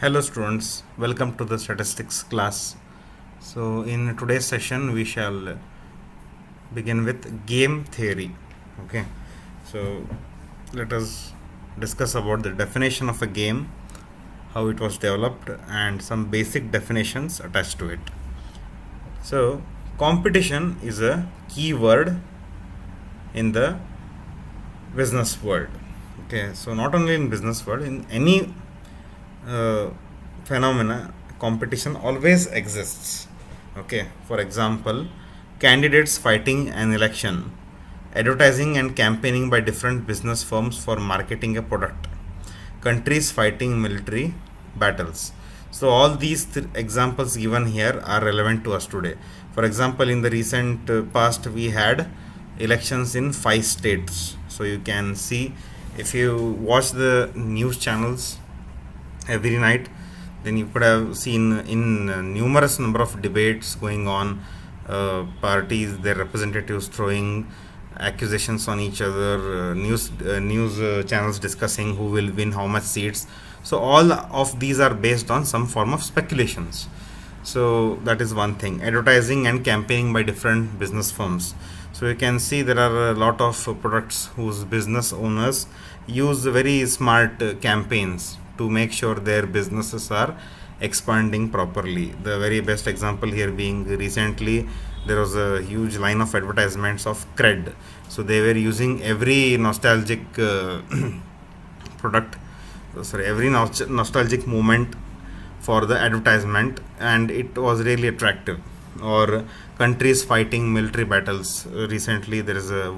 Hello students, welcome to the statistics class. So in today's session we shall begin with game theory. Okay, so let us discuss about the definition of a game, how it was developed, and some basic definitions attached to it. So competition is a key word in the business world. Okay, so not only in business world, in any uh, phenomena, competition always exists. Okay, for example, candidates fighting an election, advertising and campaigning by different business firms for marketing a product, countries fighting military battles. So all these examples given here are relevant to us today. For example, in the recent past we had elections in 5 states. So you can see, if you watch the news channels every night, then you could have seen in numerous number of debates going on, parties, their representatives throwing accusations on each other, news channels discussing who will win how much seats. So all of these are based on some form of speculations. So that is one thing. Advertising and campaigning by different business firms. So you can see there are a lot of products whose business owners use very smart campaigns to make sure their businesses are expanding properly. The very best example here being, recently there was a huge line of advertisements of cred. So they were using every nostalgic product, sorry, every nostalgic moment for the advertisement, and it was really attractive. Or countries fighting military battles. Recently there is a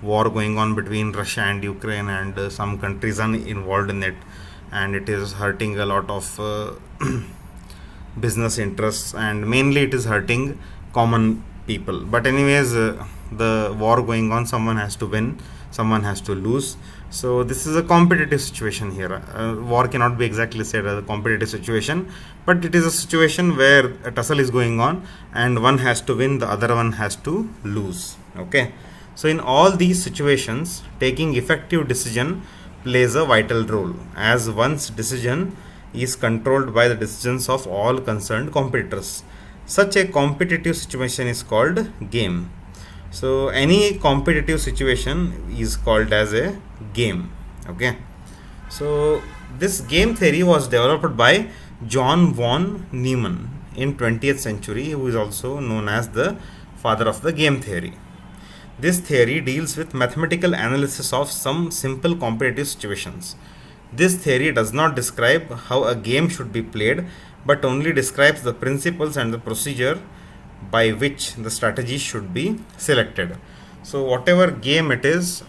war going on between Russia and Ukraine, and some countries are involved in it, and it is hurting a lot of business interests, and mainly it is hurting common people. But anyways, the war going on, someone has to win, someone has to lose. So this is a competitive situation here. War cannot be exactly said as a competitive situation, but it is a situation where a tussle is going on and one has to win, the other one has to lose. Okay, so in all these situations, taking effective decision plays a vital role, as one's decision is controlled by the decisions of all concerned competitors. Such a competitive situation is called game. So any competitive situation is called as a game. Okay, so this game theory was developed by John von Neumann in 20th century, who is also known as the father of the game theory. This theory deals with mathematical analysis of some simple competitive situations. This theory does not describe how a game should be played, but only describes the principles and the procedure by which the strategy should be selected. So whatever game it is,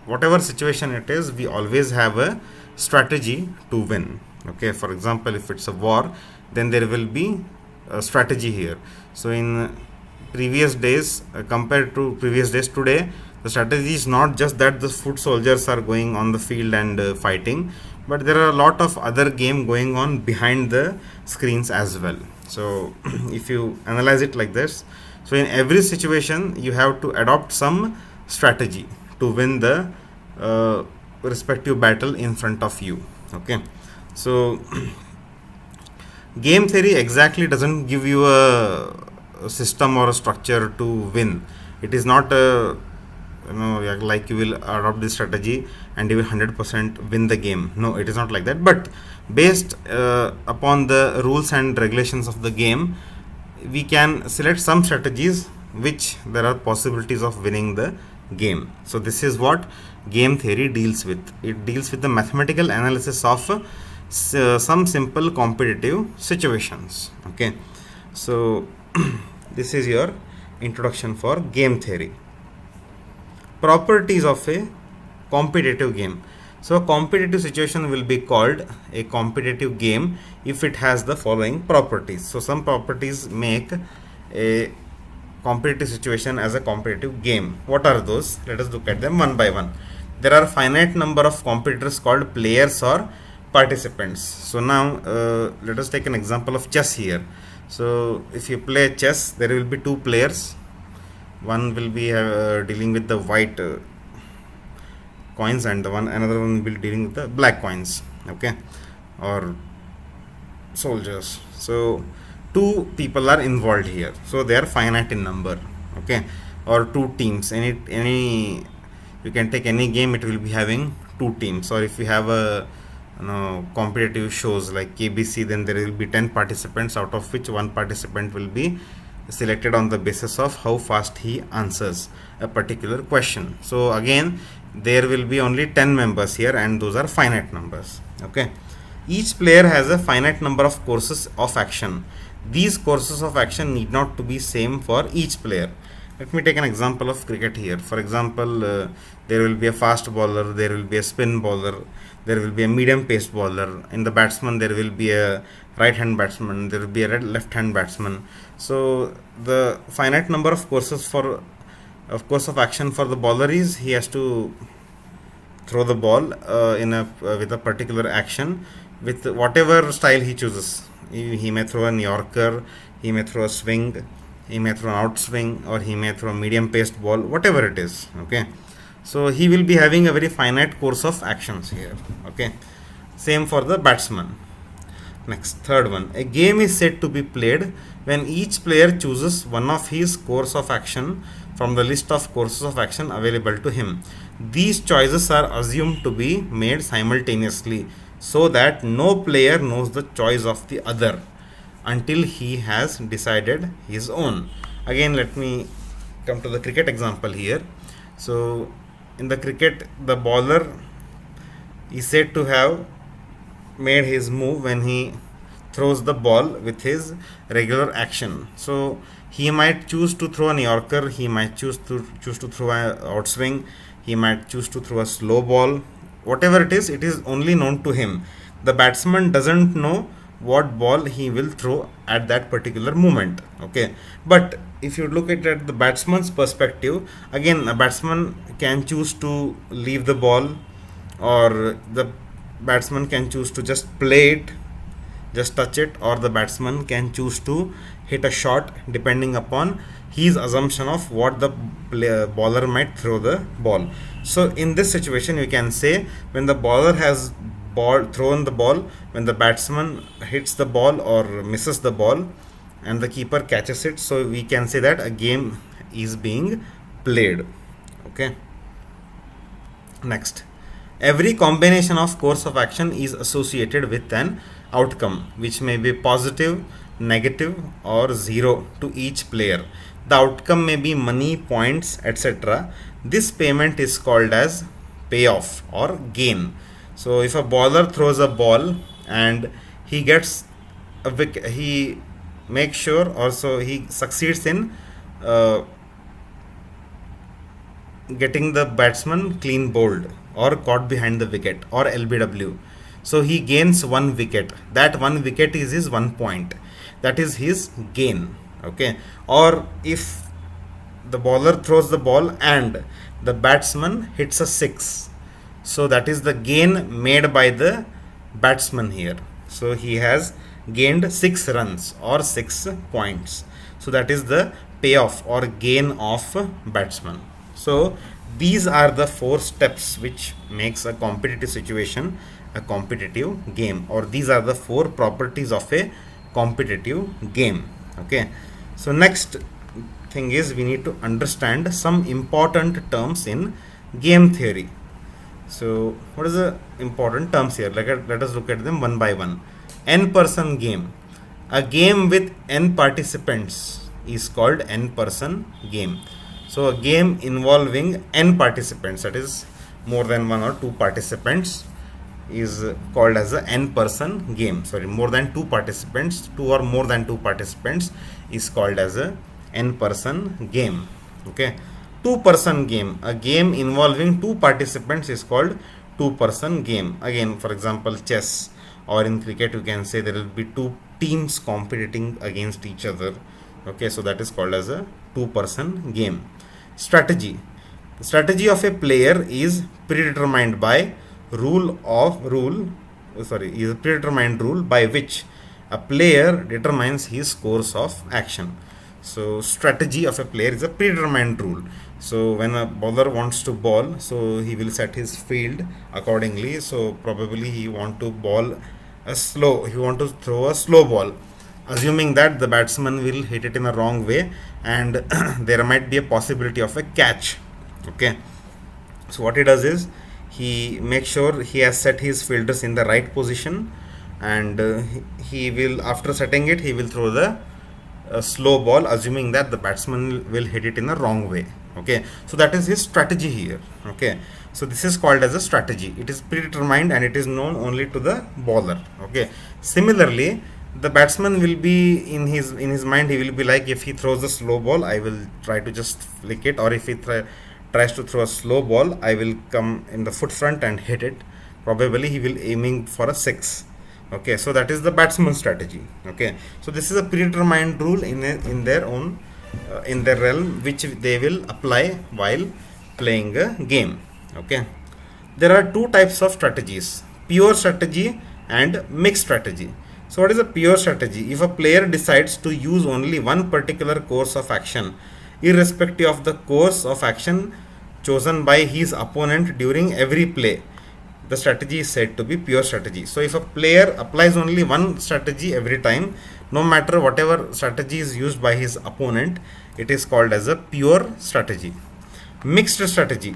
whatever situation it is, we always have a strategy to win. Okay, for example, if it's a war, then there will be a strategy here. So in previous days, compared to previous days, today the strategy is not just that the foot soldiers are going on the field and fighting, but there are a lot of other game going on behind the screens as well. So if you analyze it like this, so in every situation you have to adopt some strategy to win the respective battle in front of you. Okay, so game theory exactly doesn't give you a system or a structure to win. It is not a, like you will adopt this strategy and you will 100% win the game. No, it is not like that. But based upon the rules and regulations of the game, we can select some strategies which there are possibilities of winning the game. So this is what game theory deals with. It deals with the mathematical analysis of some simple competitive situations. Okay, so this is your introduction for game theory. Properties of a competitive game. So a competitive situation will be called a competitive game if it has the following properties. So some properties make a competitive situation as a competitive game. What are those? Let us look at them one by one. There are finite number of competitors called players or participants. So now let us take an example of chess here. So if you play chess, there will be two players. One will be dealing with the white coins, and the another one will be dealing with the black coins. Okay, or soldiers. So two people are involved here, so they are finite in number. Okay, or two teams. Any you can take any game, it will be having two teams. Or if you have a competitive shows like KBC, then there will be 10 participants, out of which one participant will be selected on the basis of how fast he answers a particular question. So again, there will be only 10 members here, and those are finite numbers. Okay, each player has a finite number of courses of action. These courses of action need not to be same for each player. Let me take an example of cricket here. For example, there will be a fast bowler, there will be a spin bowler, there will be a medium paced bowler. In the batsman, there will be a right hand batsman, there will be a left hand batsman. So the finite number of courses for of course of action for the bowler is he has to throw the ball in a with a particular action with whatever style he chooses. He may throw an Yorker, he may throw a swing, he may throw an outswing, or he may throw a medium paced ball, whatever it is. Okay, so he will be having a very finite course of actions here. Okay, same for the batsman. Next, third one. A game is said to be played when each player chooses one of his course of action from the list of courses of action available to him. These choices are assumed to be made simultaneously so that no player knows the choice of the other until he has decided his own. Again, let me come to the cricket example here. So, in the cricket, the bowler is said to have made his move when he throws the ball with his regular action. So he might choose to throw an Yorker, he might choose to throw an outswing, he might choose to throw a slow ball. Whatever it is only known to him. The batsman doesn't know what ball he will throw at that particular moment. Okay, but if you look at the batsman's perspective, again a batsman can choose to leave the ball, or the batsman can choose to just play it, just touch it, or the batsman can choose to hit a shot depending upon his assumption of what the bowler might throw the ball. So in this situation, you can say when the bowler has thrown the ball, when the batsman hits the ball or misses the ball and the keeper catches it, so we can say that a game is being played. Okay, next, every combination of course of action is associated with an outcome which may be positive, negative, or zero to each player. The outcome may be money, points, etc. This payment is called as payoff or gain. So if a bowler throws a ball and he gets a wicket, he makes sure also he succeeds in getting the batsman clean bowled or caught behind the wicket or LBW. So he gains one wicket. That one wicket is his 1 point. That is his gain. Okay. Or if the bowler throws the ball and the batsman hits a six, so that is the gain made by the batsman here. So he has gained 6 runs or 6 points. So that is the payoff or gain of batsman. So these are the 4 steps which makes a competitive situation a competitive game, or these are the 4 properties of a competitive game. Okay, so next thing is we need to understand some important terms in game theory. So what is the important terms here? Let us look at them one by one. N person game. A game with n participants is called n person game. So a game involving n participants, that is more than 1 or 2 participants, is called as a n person game. Sorry, more than 2 participants, 2 or more than 2 participants is called as a n person game. Okay, 2 person game. A game involving 2 participants is called 2 person game. Again, for example, chess, or in cricket you can say there will be 2 teams competing against each other. Okay, so that is called as a 2 person game. Strategy. The strategy of a player is predetermined by is a predetermined rule by which a player determines his course of action. So strategy of a player is a predetermined rule. So when a bowler wants to bowl, so he will set his field accordingly. So probably he want to bowl he want to throw a slow ball, assuming that the batsman will hit it in a wrong way, and there might be a possibility of a catch. Okay, so what he does is he makes sure he has set his fielders in the right position, and he will, after setting it, he will throw the slow ball, assuming that the batsman will hit it in the wrong way. Okay, so that is his strategy here. Okay, so this is called as a strategy. It is predetermined and it is known only to the bowler. Okay, similarly, the batsman will be in his mind, he will be like, if he throws a slow ball, I will try to just flick it, or if he tries to throw a slow ball, I will come in the foot front and hit it. Probably he will aiming for a six. Okay, so that is the batsman strategy. Okay, so this is a predetermined rule in their own in their realm, which they will apply while playing a game. Okay, there are two types of strategies: pure strategy and mixed strategy. So what is a pure strategy? If a player decides to use only one particular course of action, irrespective of the course of action chosen by his opponent during every play, the strategy is said to be pure strategy. So if a player applies only one strategy every time, no matter whatever strategy is used by his opponent, it is called as a pure strategy. Mixed strategy: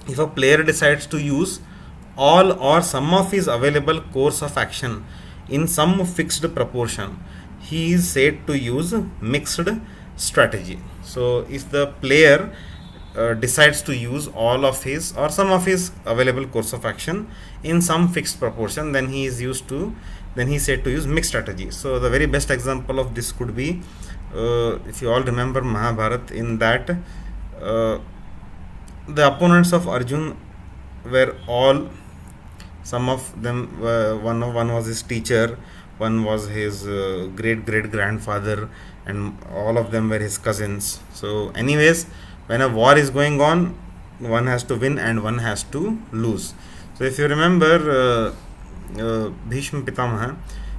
if a player decides to use all or some of his available course of action in some fixed proportion, he is said to use mixed strategy. So if the player decides to use all of his or some of his available course of action in some fixed proportion, then he's said to use mixed strategy. So the very best example of this could be, if you all remember Mahabharat, in that the opponents of Arjun were all, some of them one was his teacher, one was his great great grandfather, and all of them were his cousins. So anyways, when a war is going on, one has to win and one has to lose. So if you remember Bhishma Pitamaha,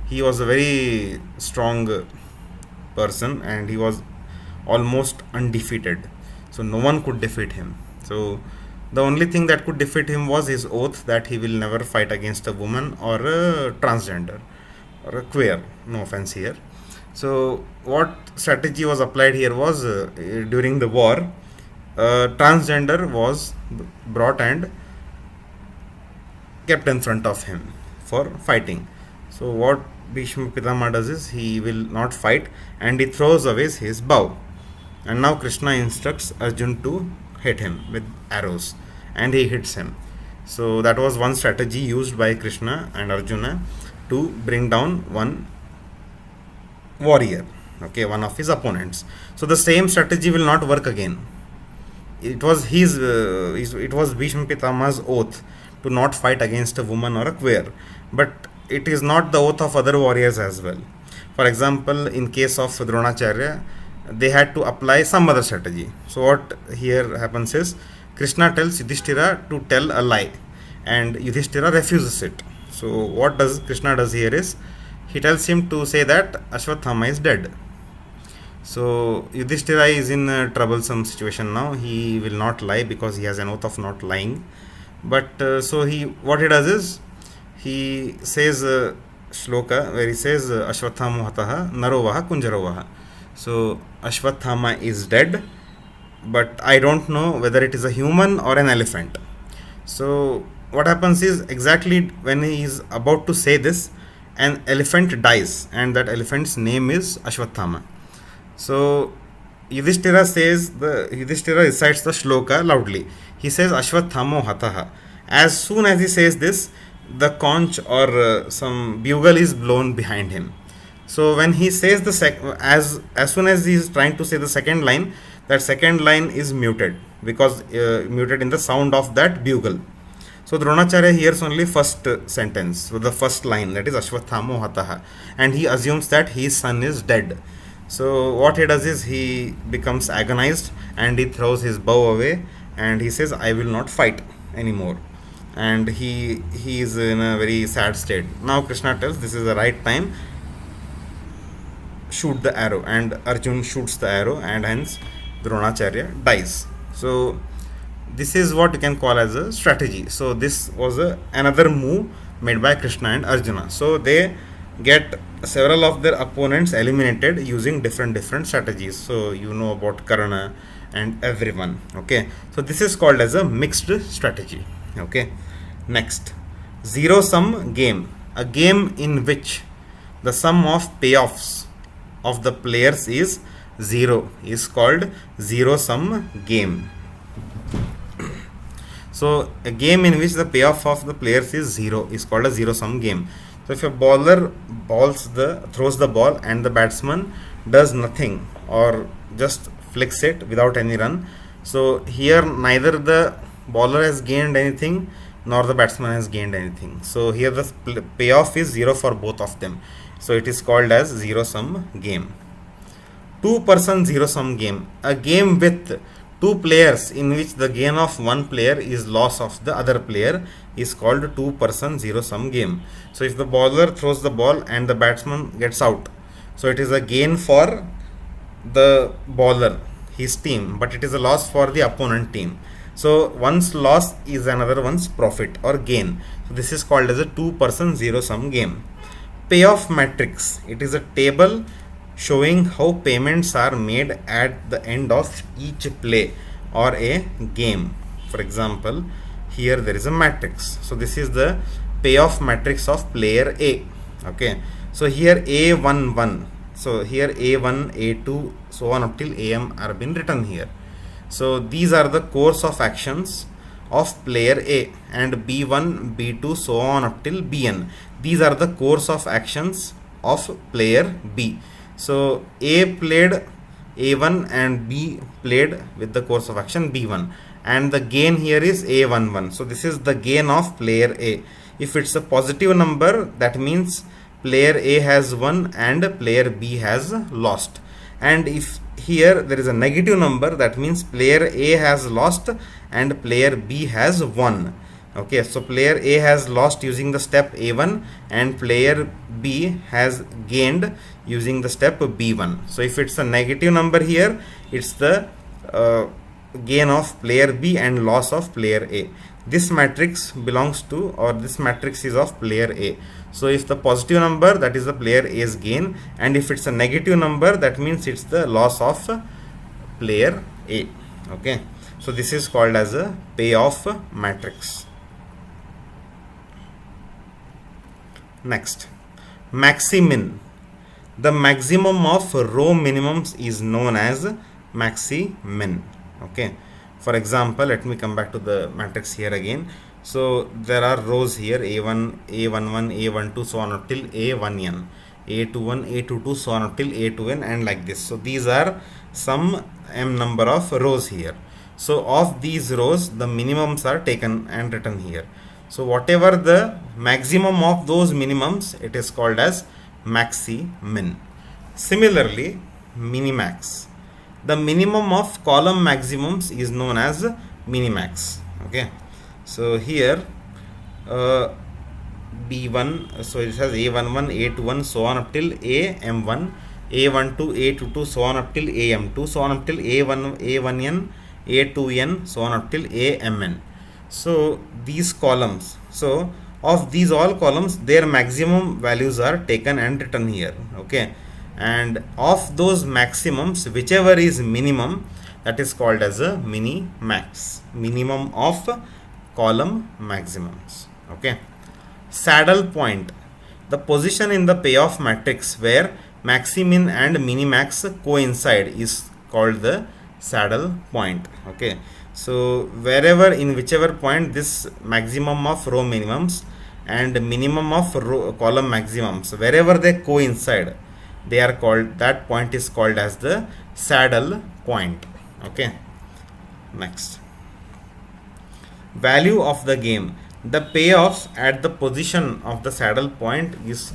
he was a very strong person and he was almost undefeated. So no one could defeat him. So the only thing that could defeat him was his oath that he will never fight against a woman or a transgender or a queer. No offense here. So what strategy was applied here was, during the war, transgender was brought and kept in front of him for fighting. So what Bhishma Pitama does is he will not fight and he throws away his bow. And now Krishna instructs Arjun to hit him with arrows, and he hits him. So that was one strategy used by Krishna and Arjuna to bring down one warrior, okay, one of his opponents. So the same strategy will not work again. It was it was Bhishma Pitama's oath to not fight against a woman or a queer, but it is not the oath of other warriors as well. For example, in case of Dronacharya, they had to apply some other strategy. So what here happens is, Krishna tells Yudhishthira to tell a lie, and Yudhishthira refuses it. So what does Krishna does here is, he tells him to say that Ashwathama is dead. So Yudhishthira is in a troublesome situation now. He will not lie because he has an oath of not lying. But so what he does is, he says shloka where he says Ashwathama hataha narovaha kunjarovaha. So Ashwathama is dead, but I don't know whether it is a human or an elephant. So what happens is, exactly when he is about to say this, an elephant dies, and that elephant's name is Ashwathama. So Yudhishthira recites the shloka loudly. He says Ashwathamo hataha. As soon as he says this, the conch or some bugle is blown behind him. So when he says as soon as he is trying to say the second line, that second line is muted, because muted in the sound of that bugle. So Dronacharya hears only first sentence, so the first line, that is Ashwathamo hataha, and he assumes that his son is dead. So what he does is, he becomes agonized and he throws his bow away and he says, I will not fight anymore. And he is in a very sad state. Now Krishna tells, this is the right time, shoot the arrow, and Arjun shoots the arrow, and hence Dronacharya dies. So this is what you can call as a strategy. So this was another move made by Krishna and Arjuna. So they get several of their opponents eliminated using different strategies. So you know about Karna and everyone. Okay, so this is called as a mixed strategy. Okay, next, zero sum game, a game in which the sum of payoffs of the players is zero is called zero sum game. So a game in which the payoff of the players is zero is called a zero sum game. So if a bowler throws the ball and the batsman does nothing or just flicks it without any run, so here neither the bowler has gained anything nor the batsman has gained anything. So here the payoff is zero for both of them. So it is called as zero sum game. Two-person zero sum game, a game with two players in which the gain of one player is loss of the other player is called two-person zero sum game. So if the bowler throws the ball and the batsman gets out, so it is a gain for the bowler, his team, but it is a loss for the opponent team. So one's loss is another one's profit or gain. So this is called as a two-person zero sum game. Payoff matrix, it is a table showing how payments are made at the end of each play or a game. For example, here there is a matrix. So this is the payoff matrix of player A. Okay, so here A11, so here A1, A2, so on up till AM are been written here. So these are the course of actions of player A, and B1, B2, so on up till Bn. These are the course of actions of player B. So A played A1 and B played with the course of action B1, and the gain here is A11. So this is the gain of player A. If it's a positive number, that means player A has won and player B has lost. And if here there is a negative number, that means player A has lost and player B has won. Okay, so player A has lost using the step A1 and player B has gained using the step B1. So if it's a negative number here, it's the gain of player B and loss of player A. This matrix belongs to, or this matrix is of player A. So if the positive number, that is the player A's gain, and if it's a negative number, that means it's the loss of player A. Okay, so this is called as a payoff matrix. Next, maxi-min. The maximum of row minimums is known as maxi-min. Okay, for example, let me come back to the matrix here again. So there are rows here A1, A11, A12, so on up till A1n, A21, A22, so on up till A2n, and like this. So these are some m number of rows here. So of these rows, the minimums are taken and written here. So whatever the maximum of those minimums, it is called as maxi-min. Similarly, minimax. The minimum of column maximums is known as minimax. Okay, so here B1, so it has A11, A21, so on up till AM1, A12, A22, so on up till AM2, so on up till A1n, A2n, so on up till AMN. So these columns, so of these all columns, their maximum values are taken and written here. Okay, and of those maximums, whichever is minimum, that is called as a mini max, minimum of column maximums. Okay, saddle point, the position in the payoff matrix where maximin and minimax coincide is called the saddle point. Okay, so wherever, in whichever point this maximum of row minimums and minimum of row column maximums, wherever they coincide, they are called, that point is called as the saddle point. Okay, next, value of the game. The payoff at the position of the saddle point is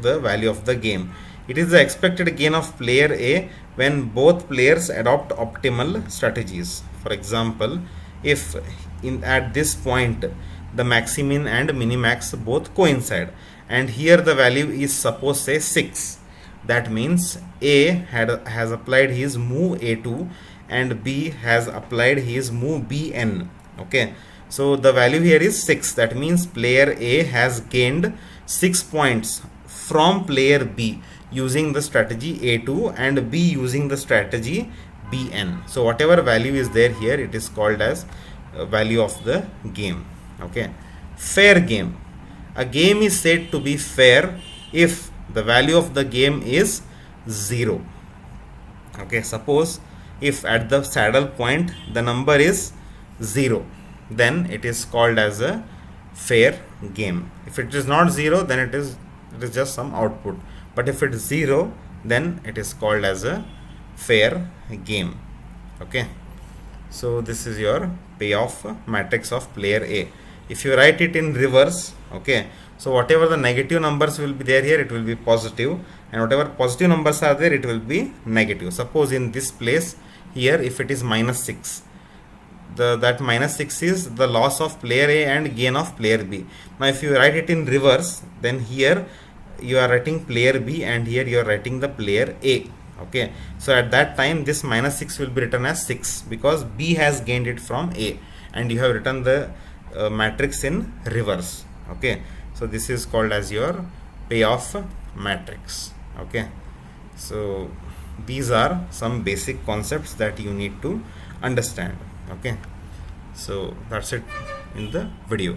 the value of the game. It is the expected gain of player A when both players adopt optimal strategies. For example, if at this point the maximin and minimax both coincide, and here the value is, suppose, say 6, that means A has applied his move A2 and B has applied his move Bn. Okay, So the value here is 6. That means player A has gained 6 points from player B using the strategy A2 and B using the strategy BN. So whatever value is there here, it is called as value of the game. Okay. Fair game. A game is said to be fair if the value of the game is 0. Okay, suppose if at the saddle point the number is 0, then it is called as a fair game. If it is not 0, then it is just some output, but if it is 0, then it is called as a fair game. Okay, so this is your payoff matrix of player A. If you write it in reverse, okay, so whatever the negative numbers will be there here, it will be positive, and whatever positive numbers are there, it will be negative. Suppose in this place here, if it is -6, that -6 is the loss of player A and gain of player B. Now if you write it in reverse, then here you are writing player B and here you are writing the player A. Okay, so at that time this -6 will be written as 6 because B has gained it from A, and you have written the matrix in reverse. Okay, so this is called as your payoff matrix. Okay, so these are some basic concepts that you need to understand. Okay, so that's it in the video.